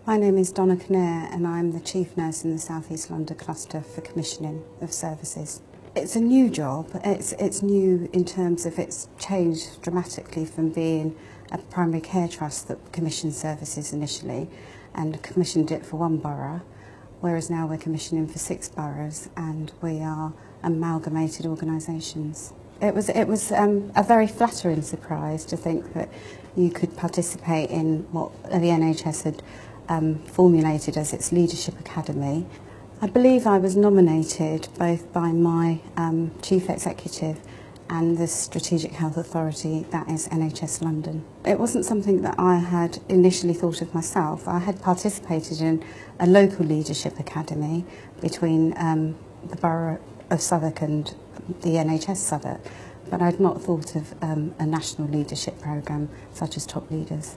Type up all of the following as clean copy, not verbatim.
My name is Donna Kinnair and I'm the Chief Nurse in the South East London Cluster for Commissioning of Services. It's a new job. It's new in terms of it's changed dramatically from being a primary care trust that commissioned services initially and commissioned it for one borough, whereas now we're commissioning for 6 boroughs and we are amalgamated organisations. It was a very flattering surprise to think that you could participate in what the NHS had formulated as its Leadership Academy. I believe I was nominated both by my Chief Executive and the Strategic Health Authority, that is NHS London. It wasn't something that I had initially thought of myself. I had participated in a local Leadership Academy between the Borough of Southwark and the NHS Southwark, but I'd not thought of a national leadership programme such as Top Leaders.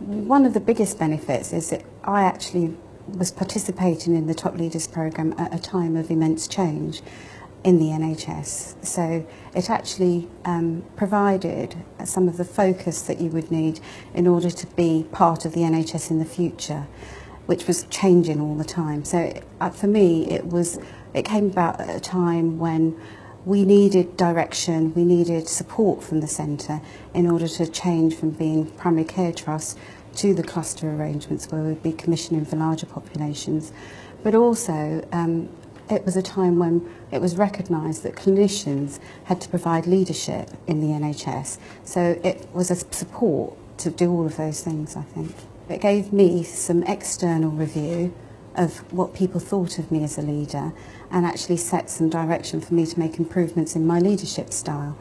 One of the biggest benefits is that I actually was participating in the Top Leaders programme at a time of immense change in the NHS. So it actually provided some of the focus that you would need in order to be part of the NHS in the future, which was changing all the time. So for me, it came about at a time when we needed direction, we needed support from the centre in order to change from being primary care trusts to the cluster arrangements where we'd be commissioning for larger populations. But also, it was a time when it was recognised that clinicians had to provide leadership in the NHS. So it was a support to do all of those things, I think. It gave me some external review of what people thought of me as a leader and actually set some direction for me to make improvements in my leadership style.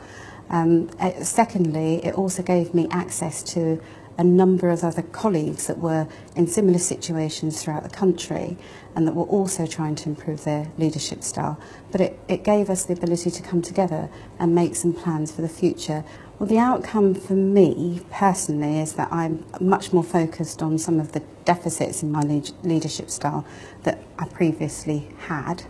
Secondly, it also gave me access to a number of other colleagues that were in similar situations throughout the country and that were also trying to improve their leadership style. But it gave us the ability to come together and make some plans for the future. Well, the outcome for me personally is that I'm much more focused on some of the deficits in my leadership style that I previously had.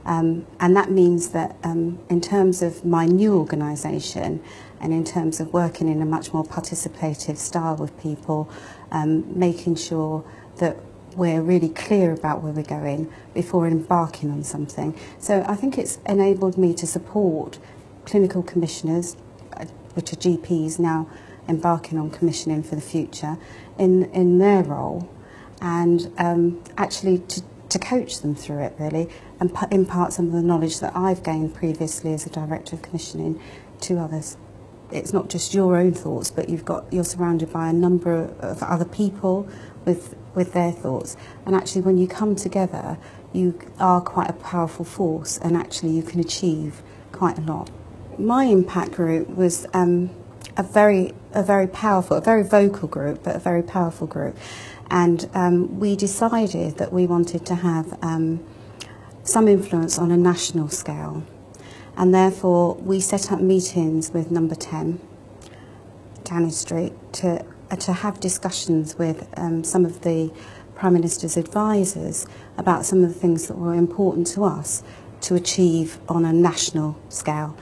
And that means that in terms of my new organisation and in terms of working in a much more participative style with people, making sure that we're really clear about where we're going before embarking on something. So I think it's enabled me to support clinical commissioners, which are GPs now embarking on commissioning for the future, in their role, and actually to coach them through it really and impart some of the knowledge that I've gained previously as a Director of Commissioning to others. It's not just your own thoughts, but you're surrounded by a number of other people with their thoughts, and actually when you come together you are quite a powerful force and actually you can achieve quite a lot. My impact group was a very powerful, a very vocal group, but a very powerful group. And we decided that we wanted to have some influence on a national scale. And therefore we set up meetings with number 10, Downing Street, to have discussions with some of the Prime Minister's advisors about some of the things that were important to us to achieve on a national scale.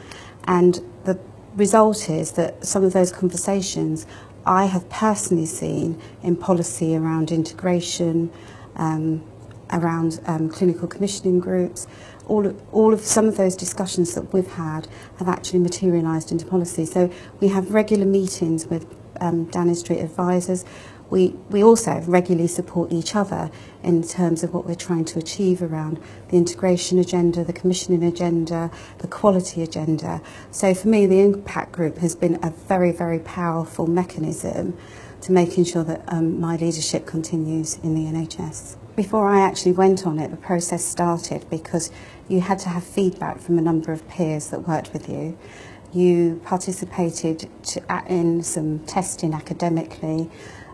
And the result is that some of those conversations I have personally seen in policy around integration, around clinical commissioning groups. All of some of those discussions that we've had have actually materialised into policy. So we have regular meetings with Downing Street advisors. We also regularly support each other in terms of what we're trying to achieve around the integration agenda, the commissioning agenda, the quality agenda. So for me, the impact group has been a very, very powerful mechanism to making sure that my leadership continues in the NHS. Before I actually went on it, the process started because you had to have feedback from a number of peers that worked with you. You participated in some testing academically,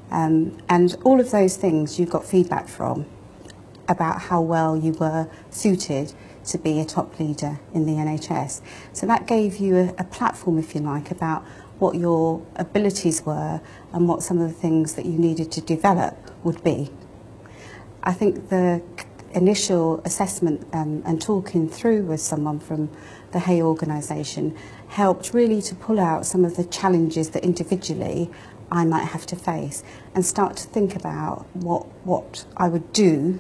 and all of those things you got feedback from about how well you were suited to be a top leader in the NHS. So that gave you a platform, if you like, about what your abilities were and what some of the things that you needed to develop would be. I think the initial assessment and talking through with someone from the Hay organisation helped really to pull out some of the challenges that individually I might have to face, and start to think about what I would do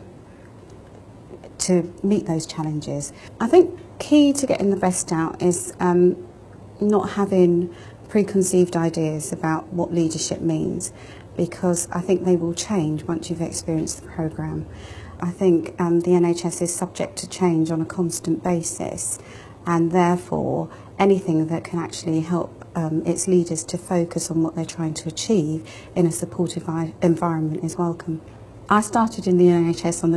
to meet those challenges. I think key to getting the best out is not having preconceived ideas about what leadership means, because I think they will change once you've experienced the programme. I think the NHS is subject to change on a constant basis, and therefore anything that can actually help its leaders to focus on what they're trying to achieve in a supportive environment is welcome. I started in the NHS on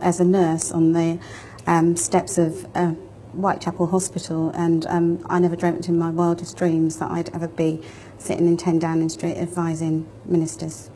as a nurse on the steps of Whitechapel Hospital, and I never dreamt in my wildest dreams that I'd ever be sitting in 10 Downing Street advising ministers.